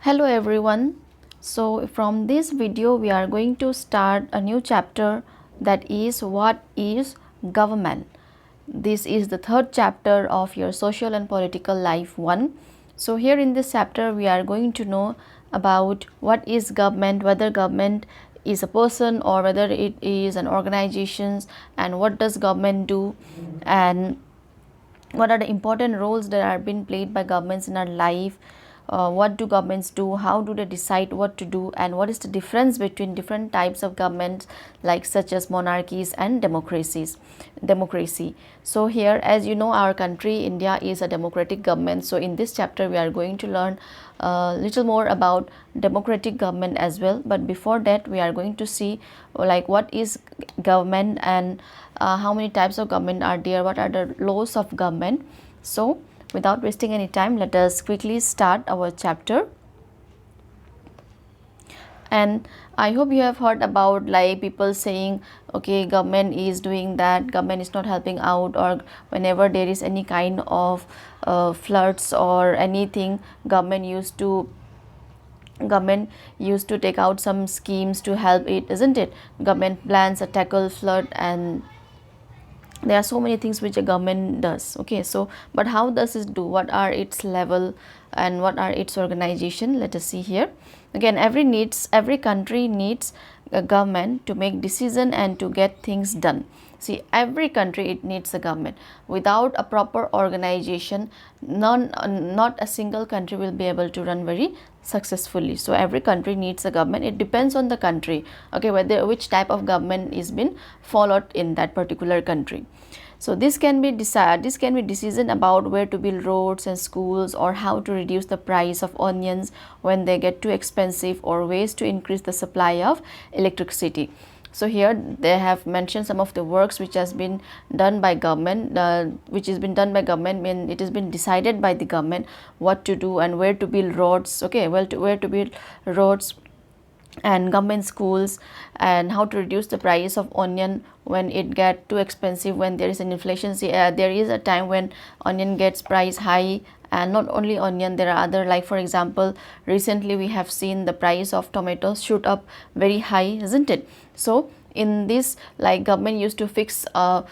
Hello everyone. So from this video we are going to start a new chapter, that is what is government. This is the third chapter of your social and political life 1. So here in this chapter we are going to know about what is government, whether government is a person or whether it is an organization, and what does government do, and what are the important roles that are being played by governments in our life. What do governments do, how do they decide what to do, and what is the difference between different types of governments, like such as monarchies and democracy. So here, as you know, our country India is a democratic government. So in this chapter we are going to learn a little more about democratic government as well. But before that, we are going to see like what is government, and how many types of government are there, what are the laws of government. So without wasting any time, let us quickly start our chapter. And I hope you have heard about like people saying, okay, government is doing that, government is not helping out, or whenever there is any kind of floods or anything, government used to take out some schemes to help it, isn't it? Government plans a tackle flood, and there are so many things which a government does. Okay, so but how does it do, what are its level and what are its organization? Let us see here. Again, every country needs a government to make decision and to get things done. See, every country, it needs a government. Without a proper organization, not a single country will be able to run very successfully. So every country needs a government. It depends on the country, okay, whether which type of government is been followed in that particular country. So this can be decision about where to build roads and schools, or how to reduce the price of onions when they get too expensive, or ways to increase the supply of electricity. So here they have mentioned some of the works which has been done by government, when it has been decided by the government what to do and where to build roads, okay, where to build roads and government schools, and how to reduce the price of onion when it get too expensive, when there is an inflation. See, there is a time when onion gets price high, and not only onion, there are other, like for example, recently we have seen the price of tomatoes shoot up very high, isn't it? So in this, like, government used to fix the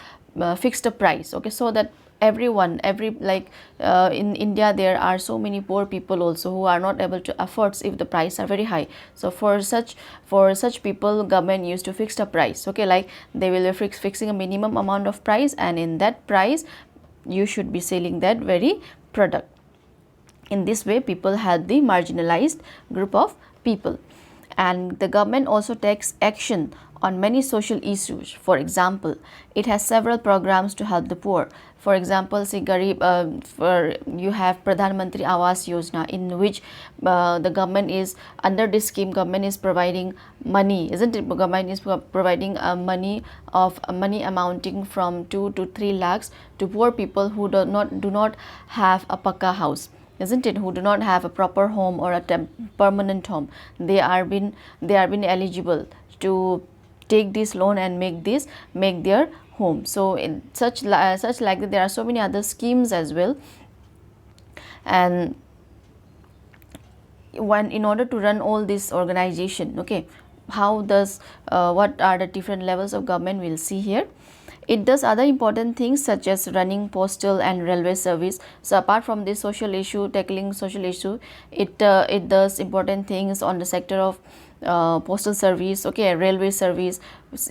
price, okay, so that in India there are so many poor people also who are not able to afford if the price are very high. So for such people, government used to fix the price, okay, like they will be fixing a minimum amount of price, and in that price you should be selling that very product. In this way, people help the marginalized group of people. And the government also takes action on many social issues. For example, it has several programs to help the poor. For example, say you have Pradhan Mantri Awas Yojana, in which the government is, under this scheme, government is providing money, isn't it? Government is providing money amounting from 2 to 3 lakhs to poor people who do not have a pakka house, isn't it, who do not have a proper home or a permanent home. They are been eligible to take this loan and make their home. So in such like that, there are so many other schemes as well. And in order to run all this organization, okay, how does what are the different levels of government, we'll see here. It does other important things such as running postal and railway service. So apart from this tackling social issue, it does important things on the sector of postal service, okay, railway service,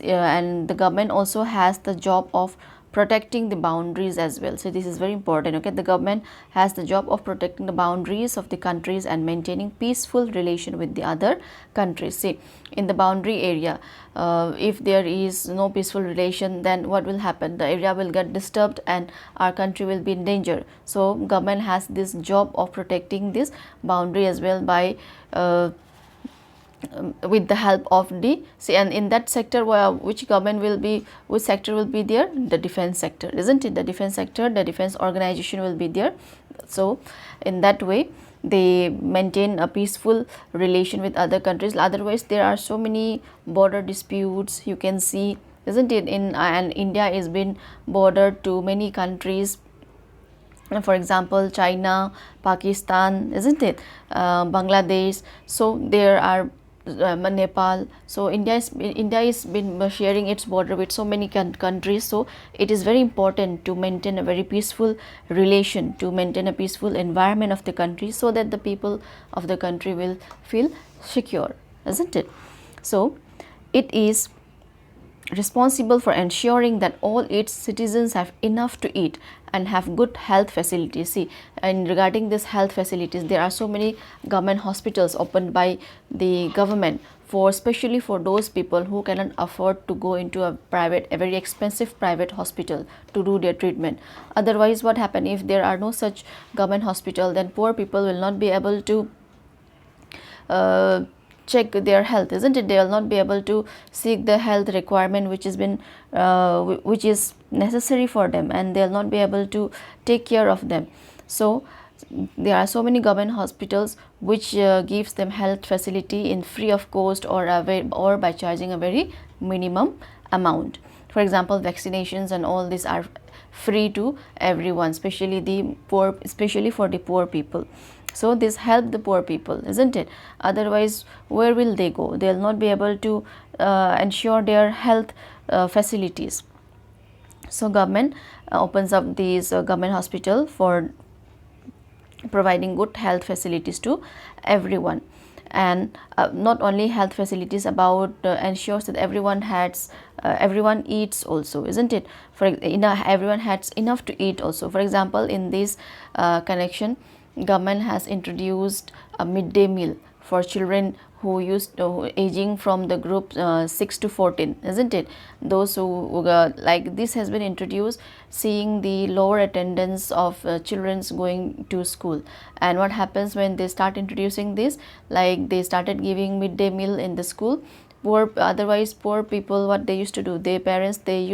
and the government also has the job of protecting the boundaries as well. So this is very important, okay. The government has the job of protecting the boundaries of the countries and maintaining peaceful relation with the other countries. See, in the boundary area, if there is no peaceful relation, then what will happen? The area will get disturbed and our country will be in danger. So government has this job of protecting this boundary as well by with the help of the, see, and in that sector, which sector will be there? The defense sector, isn't it? The defense sector, the defense organization will be there. So in that way they maintain a peaceful relation with other countries. Otherwise, there are so many border disputes, you can see, isn't it? And India is been bordered to many countries, For example, China, Pakistan, isn't it, Bangladesh. So there are Nepal. So India is been sharing its border with so many countries. So it is very important to maintain a very peaceful relation, to maintain a peaceful environment of the country, so that the people of the country will feel secure, isn't it? So it is responsible for ensuring that all its citizens have enough to eat and have good health facilities. See, and regarding this health facilities, there are so many government hospitals opened by the government for, especially for those people who cannot afford to go into a very expensive private hospital to do their treatment. Otherwise, what happen if there are no such government hospital, then poor people will not be able to uh, check their health, isn't it? They will not be able to seek the health requirement which has been which is necessary for them, and they will not be able to take care of them. So there are so many government hospitals which gives them health facility in free of cost, or or by charging a very minimum amount. For example, vaccinations and all these are free to everyone, especially the poor, especially for the poor people. So this help the poor people, isn't it? Otherwise, where will they go? They will not be able to ensure their health facilities. So government opens up these government hospital for providing good health facilities to everyone. And not only health facilities, about ensures that everyone eats also, isn't it? Everyone has enough to eat also. For example, in this connection, government has introduced a midday meal for children who aging from the group 6 to 14, isn't it? Those who like this has been introduced, seeing the lower attendance of children going to school. And what happens when they start introducing this, like they started giving midday meal in the school, otherwise poor people, what they used to do, their parents, they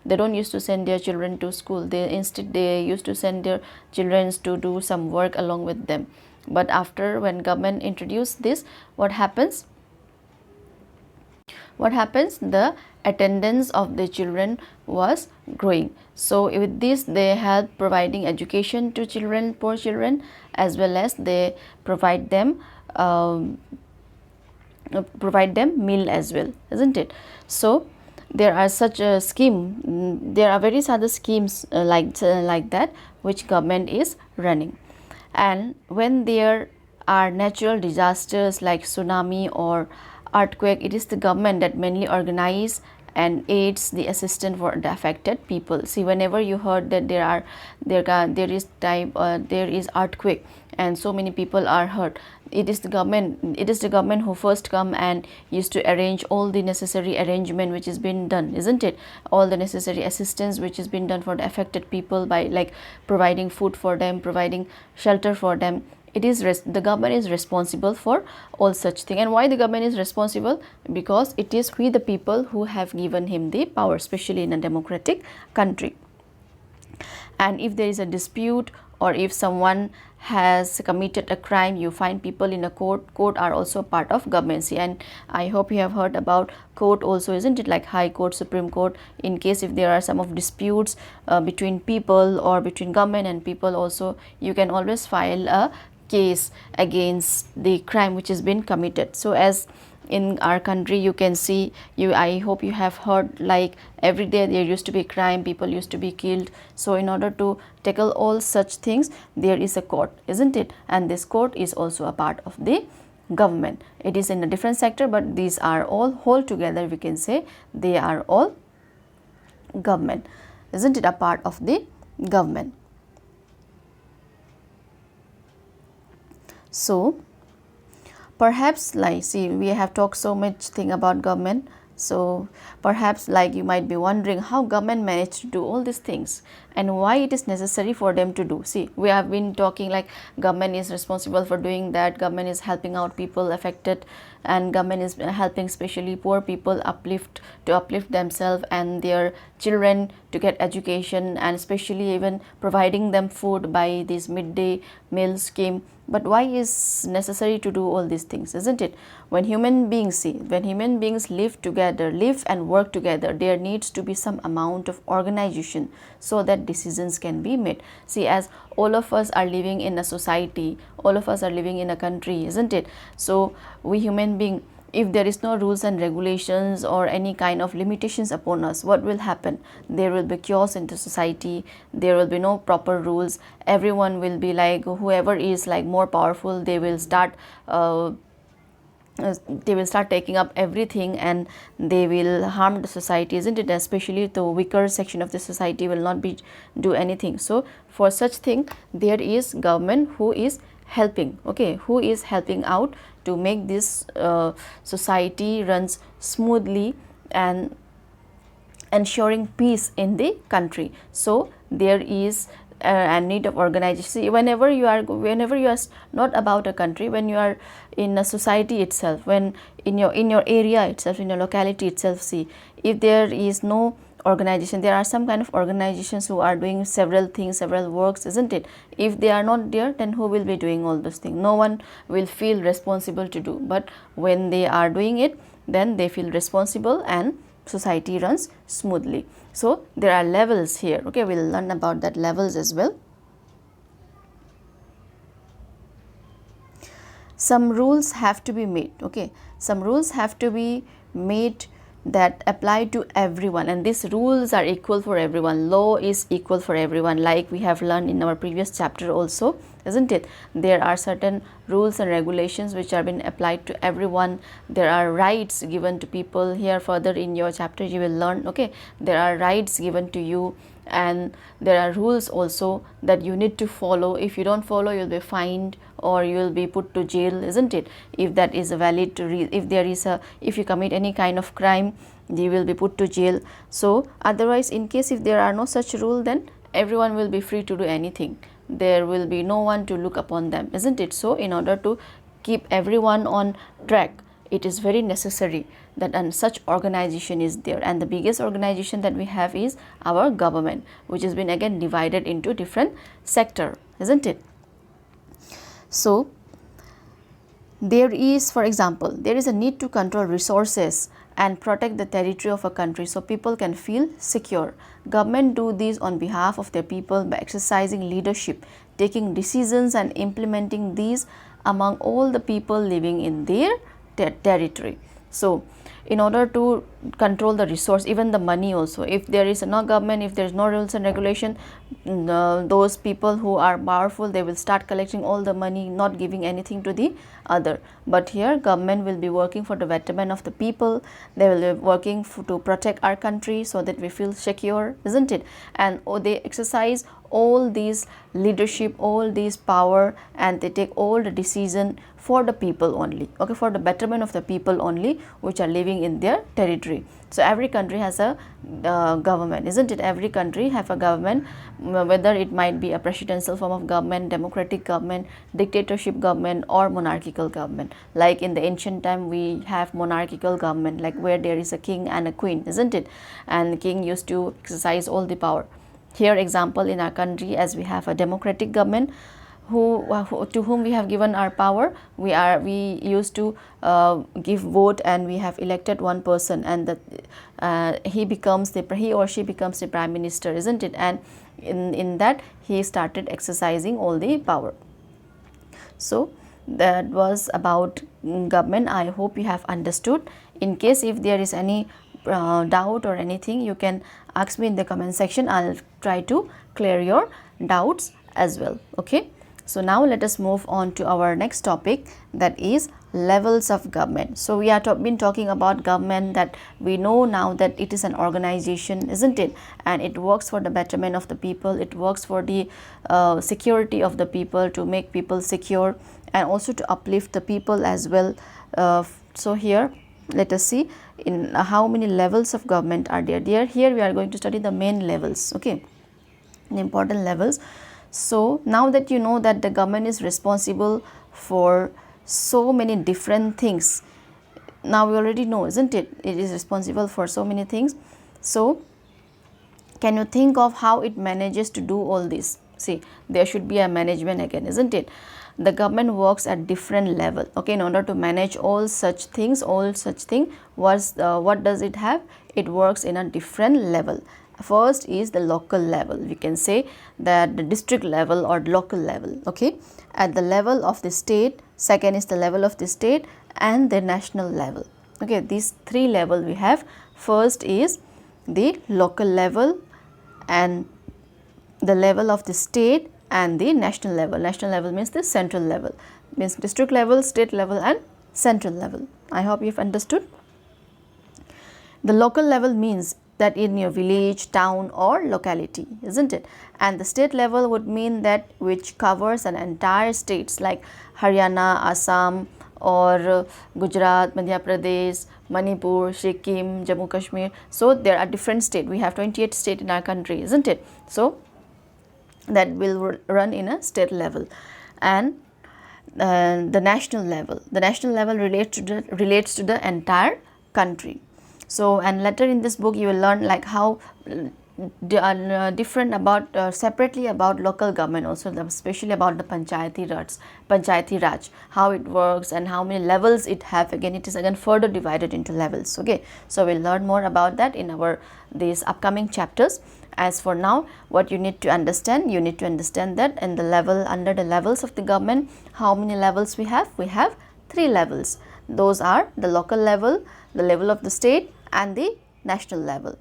don't used to send their children to school. They used to send their children to do some work along with them. But after, when government introduced this, what happens, the attendance of the children was growing. So with this, they help providing education to children, poor children, as well as they provide them meal as well, isn't it? So there are such a scheme, there are various other schemes like that which government is running. And when there are natural disasters like tsunami or earthquake, it is the government that mainly organize and aids the assistance for the affected people. See, whenever you heard that there is earthquake and so many people are hurt, it is the government who first come and used to arrange all the necessary arrangement which has been done, isn't it? All the necessary assistance which has been done for the affected people, by like providing food for them, providing shelter for them. The government is responsible for all such thing. And why the government is responsible? Because it is we the people who have given him the power, especially in a democratic country. And if there is a dispute, or if someone has committed a crime, you find people in a court are also part of government. And I hope you have heard about court also, isn't it? Like High Court, Supreme Court. In case if there are some of disputes between people or between government and people also, you can always file a case against the crime which has been committed. So as in our country, you can see, I hope you have heard, like every day there used to be crime, people used to be killed. So in order to tackle all such things, there is a court, isn't it? And this court is also a part of the government. It is in a different sector, but these are all whole together, we can say they are all government, isn't it? A part of the government. So perhaps, like, see, we have talked so much thing about government. So perhaps, like, you might be wondering how government managed to do all these things and why it is necessary for them to do. See, we have been talking like government is responsible for doing that, government is helping out people affected, and government is helping especially poor people uplift themselves and their children to get education, and especially even providing them food by this midday meal scheme. But why is necessary to do all these things, isn't it? When human beings live together, live and work together, there needs to be some amount of organization so that that decisions can be made. See, as all of us are living in a society, all of us are living in a country, isn't it? So we human being, if there is no rules and regulations or any kind of limitations upon us, what will happen? There will be chaos in the society, there will be no proper rules, everyone will be like, whoever is like more powerful, they will start taking up everything and they will harm the society, isn't it? Especially the weaker section of the society will not be do anything. So for such thing, there is government who is helping, okay, who is helping out to make this society runs smoothly and ensuring peace in the country. So there is a need of organization. See, whenever you are not about a country, when you are in a society itself, when in your area itself, in your locality itself, see, if there is no organization, there are some kind of organizations who are doing several things, several works, isn't it? If they are not there, then who will be doing all those things? No one will feel responsible to do, but when they are doing it, then they feel responsible and society runs smoothly. So there are levels here, okay, we'll learn about that levels as well. Some rules have to be made, okay, some rules have to be made that apply to everyone, and these rules are equal for everyone. Law is equal for everyone, like we have learned in our previous chapter also, isn't it? There are certain rules and regulations which are being applied to everyone. There are rights given to people. Here further in your chapter you will learn, okay, there are rights given to you, and there are rules also that you need to follow. If you don't follow, you'll be fined or you will be put to jail, isn't it? If that is a valid if you commit any kind of crime, you will be put to jail. So otherwise, in case if there are no such rule, then everyone will be free to do anything. There will be no one to look upon them, isn't it? So in order to keep everyone on track, it is very necessary that such organization is there, and the biggest organization that we have is our government, which has been again divided into different sector, isn't it? So there is, for example, there is a need to control resources and protect the territory of a country so people can feel secure. Government do this on behalf of their people by exercising leadership, taking decisions and implementing these among all the people living in their territory. So in order to control the resource, even the money also, if there is no government, if there is no rules and regulation, those people who are powerful, they will start collecting all the money, not giving anything to the other. But here government will be working for the betterment of the people. They will be working to protect our country so that we feel secure, isn't it? And they exercise all these leadership, all these power, and they take all the decision for the people only, okay, for the betterment of the people only which are living in their territory. So every country has a government, isn't it? Every country have a government, whether it might be a presidential form of government, democratic government, dictatorship government, or monarchical government. Like in the ancient time, we have monarchical government, like where there is a king and a queen, isn't it? And the king used to exercise all the power. Here example, in our country, as we have a democratic government, to whom we have given our power, we used to give vote, and we have elected one person, and that he or she becomes the prime minister, isn't it? And in that he started exercising all the power. So that was about government. I hope you have understood. In case if there is any doubt or anything, you can ask me in the comment section. I'll try to clear your doubts as well, okay? So now let us move on to our next topic, that is levels of government. So we have been talking about government, that we know now that it is an organization, isn't it? And it works for the betterment of the people, it works for the security of the people, to make people secure, and also to uplift the people as well. So here let us see in how many levels of government are there. Here we are going to study the main levels, okay, the important levels. So now that you know that the government is responsible for so many different things, now we already know, isn't it? It is responsible for so many things. So can you think of how it manages to do all this? See, there should be a management again, isn't it? The government works at different level, okay, in order to manage all such things, what does it have? It works in a different level. First is the local level. We can say that the district level or local level. Okay, at the level of the state. Second is the level of the state and the national level. Okay, these three level we have. First is the local level and the level of the state and the national level. National level means the central level, means district level, state level and central level. I hope you have understood. The local level means that in your village, town or locality, isn't it? And the state level would mean that which covers an entire states like Haryana, Assam or Gujarat, Madhya Pradesh, Manipur, Sikkim, Jammu Kashmir. So there are different states. We have 28 states in our country, isn't it? So that will run in a state level. And the national level. The national level relates to the entire country. So, and later in this book you will learn like how different about separately about local government, also especially about the Panchayati Raj, how it works and how many levels it have. Again, it is again further divided into levels. Okay, so we'll learn more about that in our these upcoming chapters. As for now, what you need to understand, that in the level, under the levels of the government, how many levels we have? We have 3 levels. Those are the local level, the level of the state and the national level.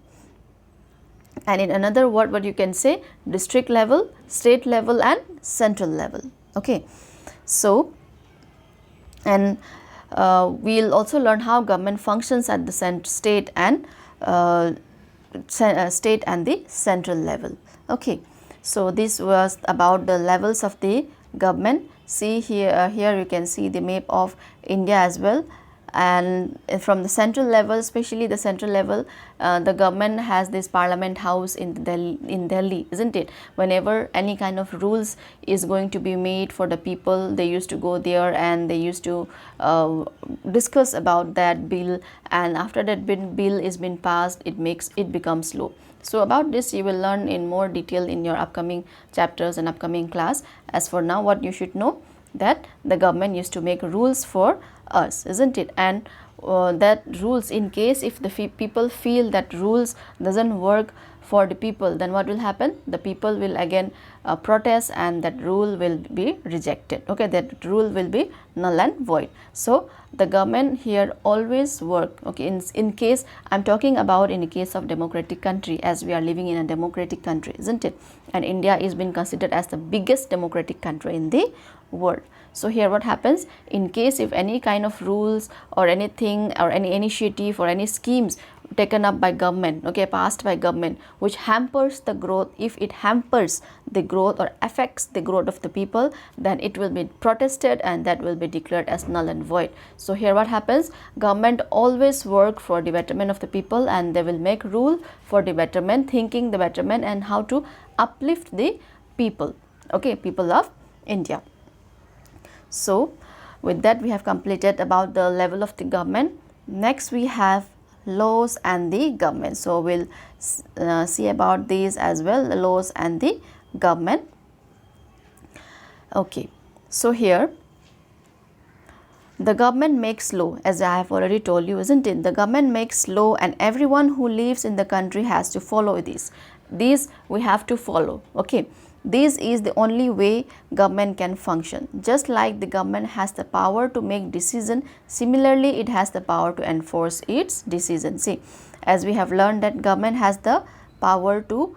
And in another word, what you can say, district level, state level and central level. Okay, so and we'll also learn how government functions at the state and the central level. Okay, so this was about the levels of the government. See here, here you can see the map of India as well. And from the central level, especially the central level, the government has this parliament house in Delhi, isn't it? Whenever any kind of rules is going to be made for the people, they used to go there and they used to discuss about that bill, and after that bill is been passed, it becomes law. So about this you will learn in more detail in your upcoming chapters and upcoming class. As for now, what you should know, that the government used to make rules for us, isn't it? And that rules, in case if the people feel that rules doesn't work for the people, then what will happen? The people will again protest and that rule will be rejected. Okay, that rule will be null and void. So the government here always work. Okay, in case I'm talking about in the case of democratic country, as we are living in a democratic country, isn't it? And India is being considered as the biggest democratic country in the world. So here what happens, in case if any kind of rules or anything or any initiative or any schemes taken up by government, okay, passed by government, which hampers the growth, if it hampers the growth or affects the growth of the people, then it will be protested and that will be declared as null and void. So here what happens, government always work for the betterment of the people and they will make rule for the betterment, thinking the betterment and how to uplift the people, okay, people of India. So with that we have completed about the level of the government. Next we have laws and the government. So we'll see about these as well, the laws and the government. Okay, so here the government makes law, as I have already told you, isn't it? The government makes law and everyone who lives in the country has to follow this. These we have to follow. Okay, this is the only way government can function. Just like the government has the power to make decision, similarly it has the power to enforce its decision. See, as we have learned that government has the power to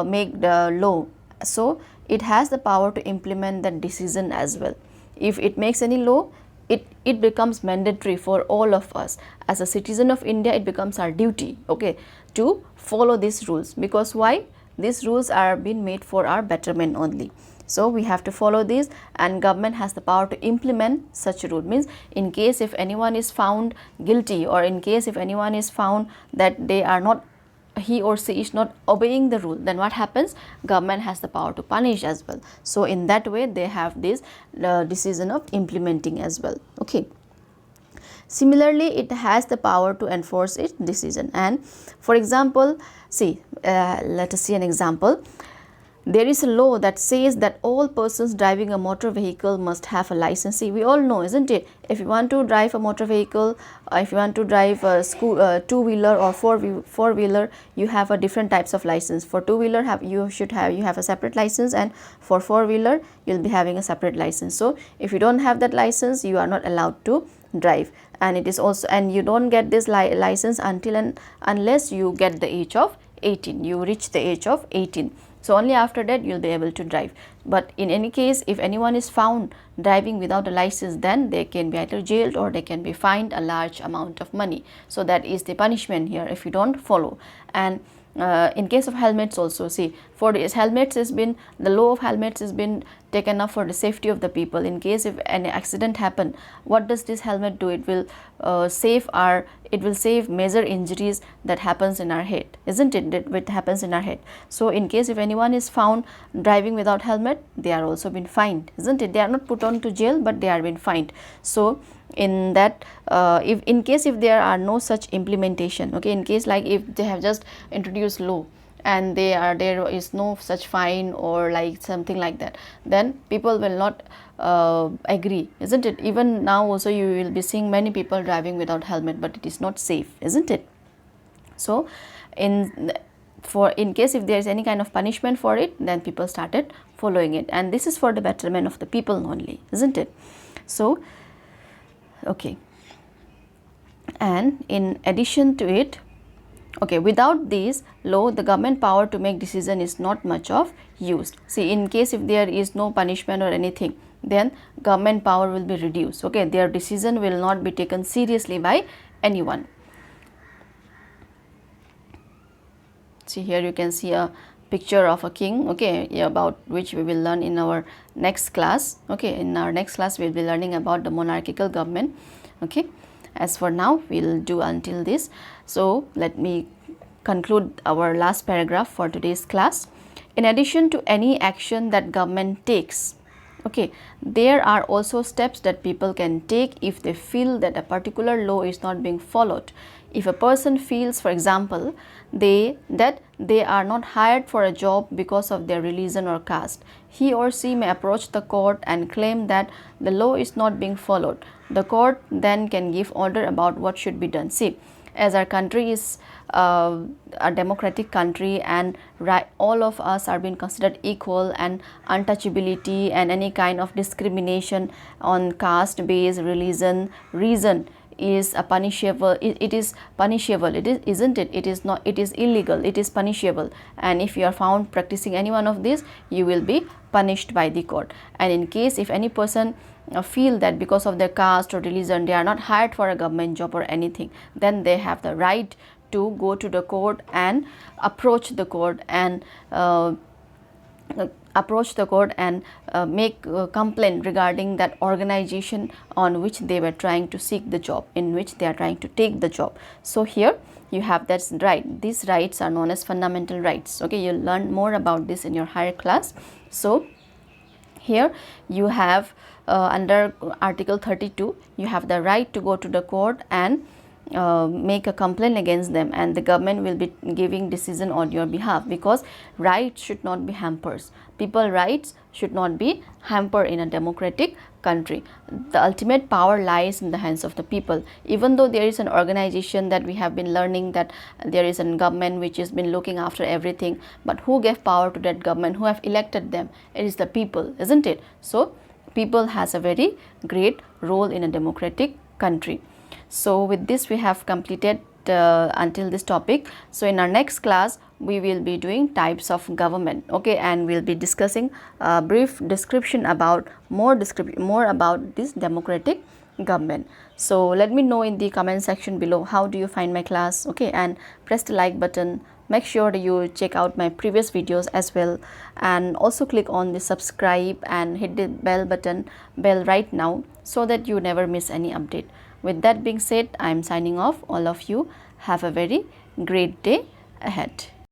make the law, so it has the power to implement that decision as well. If it makes any law, it becomes mandatory for all of us. As a citizen of India, it becomes our duty, okay, to follow these rules. Because why? These rules are being made for our betterment only. So we have to follow this, and government has the power to implement such a rule. Means in case if anyone is found guilty, or in case if anyone is found that they are not, he or she is not obeying the rule, then what happens? Government has the power to punish as well. So in that way they have this decision of implementing as well. Okay. Similarly, it has the power to enforce its decision. And for example, see, let us see an example. there is a law that says that all persons driving a motor vehicle must have a license. See, we all know, isn't it? If you want to drive a motor vehicle, if you want to drive a two-wheeler or four-wheeler, you have a different types of license. For two-wheeler, you have a separate license, and for four-wheeler, you'll be having a separate license. So if you don't have that license, you are not allowed to drive. And it is also, and you don't get this license until and unless you get the age of 18. You reach the age of 18. So only after that you will be able to drive. But in any case, if anyone is found driving without a license, then they can be either jailed or they can be fined a large amount of money. So that is the punishment here if you don't follow. And in case of helmets also, see, for this helmets has been, the law of helmets has been taken up for the safety of the people. In case if any accident happen, what does this helmet do? It will save major injuries that happens in our head, isn't it? That happens in our head. So in case if anyone is found driving without helmet, they are also been fined, isn't it? They are not put on to jail, but they are been fined. So in that, if in case if there are no such implementation, okay, in case like if they have just introduced law and there is no such fine or like something like that, then people will not agree, isn't it? Even now also you will be seeing many people driving without helmet, but it is not safe, isn't it? So in case if there is any kind of punishment for it, then people started following it, and this is for the betterment of the people only, isn't it? So okay, and in addition to it, okay, without this law, the government power to make decision is not much of used. See, in case if there is no punishment or anything, then government power will be reduced. Okay, their decision will not be taken seriously by anyone. See, here you can see a picture of a king, okay, about which we will learn in our next class. Okay, in our next class we will be learning about the monarchical government. Okay, as for now we will do until this. So let me conclude our last paragraph for today's class. In addition to any action that government takes, okay, there are also steps that people can take if they feel that a particular law is not being followed. If a person feels, for example, that they are not hired for a job because of their religion or caste, he or she may approach the court and claim that the law is not being followed. The court then can give order about what should be done. See, as our country is a democratic country, and all of us are being considered equal, and untouchability and any kind of discrimination on caste based religion reason is a punishable. It is punishable, isn't it? It is not, it is illegal, it is punishable, and if you are found practicing any one of these, you will be punished by the court. And in case if any person feel that because of their caste or religion they are not hired for a government job or anything, then they have the right to go to the court and approach the court and make a complaint regarding that organization on which they were trying to seek the job, in which they are trying to take the job. So here you have that right. These rights are known as fundamental rights. Okay, you'll learn more about this in your higher class. So here you have under Article 32, you have the right to go to the court and make a complaint against them, and the government will be giving decision on your behalf, because rights should not be hampers. People's rights should not be hampered in a democratic country. The ultimate power lies in the hands of the people. Even though there is an organization that we have been learning that there is a government which has been looking after everything, but who gave power to that government? Who have elected them? It is the people, isn't it? So people has a very great role in a democratic country. So with this we have completed until this topic. So in our next class we will be doing types of government, okay, and we'll be discussing a brief description about more about this democratic government. So let me know in the comment section below how do you find my class, okay, and press the like button. Make sure that you check out my previous videos as well, and also click on the subscribe and hit the bell right now, so that you never miss any update. With that being said, I am signing off. All of you have a very great day ahead.